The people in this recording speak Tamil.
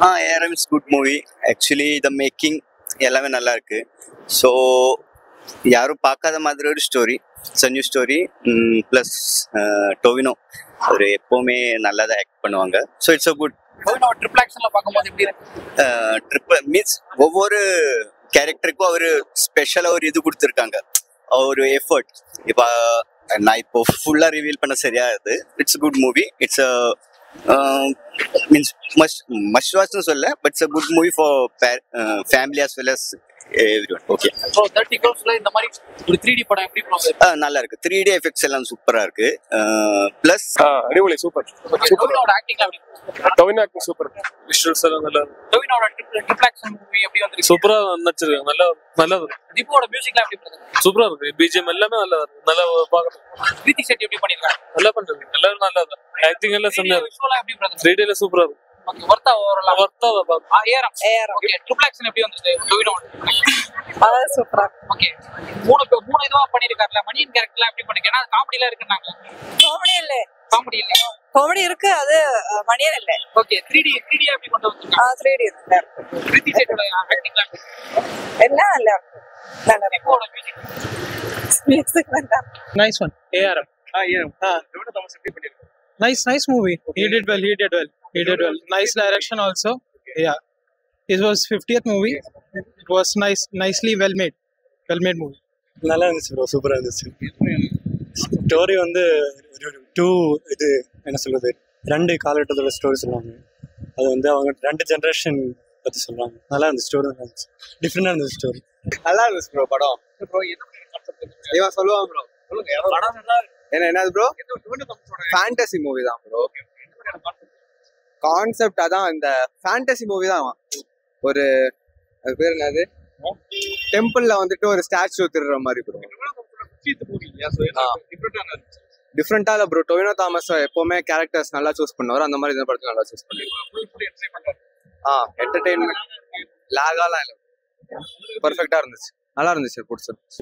ARM is good movie. Actually the making எல்லாமே நல்லா இருக்கு. ஸோ யாரும் பார்க்காத மாதிரி ஒரு story, new story. Plus Tovino அவர் எப்போவுமே நல்லா தான் ஆக்ட் பண்ணுவாங்க. So it's a good. Triple ஆக்ஷன்ல பார்க்கும்போது எப்படி இருக்கு? ட்ரிப்பிள் மீன்ஸ் ஒவ்வொரு கேரக்டருக்கும் அவர் ஸ்பெஷலாக ஒரு இது கொடுத்துருக்காங்க, ஒரு எஃபர்ட். இப்போ நான் இப்போ ஃபுல்லாக ரிவீல் பண்ண சரியாது. It's good movie. It's means must வாட்ச்னு சொல்ல, but it's a good movie for family as well as everyone. Okay. So 30 crores இந்த மாதிரி ஒரு 3D படம் எப்படி ப்ரோ? நல்லா இருக்கு. 3D எஃபெக்ட்ஸ் எல்லாம் சூப்பரா இருக்கு. ப்ளஸ் அடிபொலி சூப்பர். டோவினோட ஆக்டிங் எப்படி? Tovino acting super. விஷுவல்ஸ் எல்லாம் நல்லா இருக்கு. டோவினோட ட்ரிபிள் ஆக்ஷன் மூவி எப்படி வந்திருக்கு? சூப்பரா நடிச்சிருக்காங்க. நல்லா இருக்கு. தீபோட மியூசிக்லாம் எப்படி இருக்கு? சூப்பரா இருக்கு. பிஜிஎம் எல்லாமே நல்லா இருக்கு. நல்லா பார்க்கணும். கிருத்தி செட்டி எப்படி பண்ணிருக்காங்க? நல்லா பண்றாங்க. எல்லாரும் நல்லா இருக்கு. ஆக்டிங் எல்லாம் செம்மையா இருக்கு. விஷுவலா எப்படி இருக்கு? 3D ல சூப்பரா இருக்கு. ஓகே. வர்த்தா ஓவரால் வர்த்தா பாக்க. ஏஆர்எம். ஓகே. ட்ரிபிள் ஆக்ஷன் எப்படி வந்திருக்கு டோவினோ? அதான் சூப்பரா. ஓகே. மூணு இதுவா பண்ணிருக்காருல. மணியன் கேரக்டர்லாம் எப்படி பண்ணிருக்காங்க? ஏன்னா காமெடில இருக்குன்னாங்க. காமெடி இல்ல. காமெடி இல்ல. காமெடி இருக்கு, அது மணியன் இல்ல. ஓகே. 3D எப்படி கொண்டு வந்திருக்காங்க? 3D இருக்கு. கிருத்தி செட்டியோட ஆக்டிங்லாம் எல்லாம் நல்லா இருக்கு. நல்லா இருக்கு. தீபோட மியூசிக். மியூசிக் நல்லா. Nice one. ARM. Tovino Thomas எப்படி பண்ணிருக்காங்க? Nice movie. He did well. Nice direction also. Yeah. It was 50th movie. It was nicely well made movie. நல்லா இருந்துச்சு ப்ரோ. சூப்பரா இருந்துச்சு. ஸ்டோரி வந்து இது என்ன சொல்றது, 2 காலகட்டத்தோட ஸ்டோரி சொல்லுவாங்க. அது வந்து அவங்க 2 ஜெனரேஷன் பத்தி சொல்லுவாங்க. நல்லா இருந்துச்சு. ஸ்டோரி நல்லா இருந்துச்சு. டிஃப்ரெண்டா இருந்துச்சு ஸ்டோரி. நல்லா இருந்துச்சு ப்ரோ படம். ப்ரோ என்ன கான்செப்ட்? இவன் சொல்லுவான் ப்ரோ. சொல்லுங்க. படம் நல்லா இருக்கு. என்னது ப்ரோ? டோவினோ தாமஸோட ஃபேண்டசி மூவி தான் ப்ரோ. கான்செப்ட் அதான், இந்த ஃபேண்டசி மூவி தான். ஒரு அது பேர் என்னது, டெம்பிள்ல வந்துட்டு ஒரு ஸ்டாச்சு திருடுற மாதிரி ப்ரோ. டிஃப்ரெண்டா இல்ல ப்ரோ. டோவினோ தாமஸ் எப்பவுமே கேரக்டர்ஸ் நல்லா சூஸ் பண்ணுவார். அந்த மாதிரி இந்த படத்துல நல்லா சூஸ் பண்ணிருக்காரு. என்டர்டெயின்மெண்ட் லாகாலாம் இல்லை, பர்ஃபெக்டா இருந்துச்சு. நல்லா இருந்துச்சு. பிடிச்சிருந்துச்சு.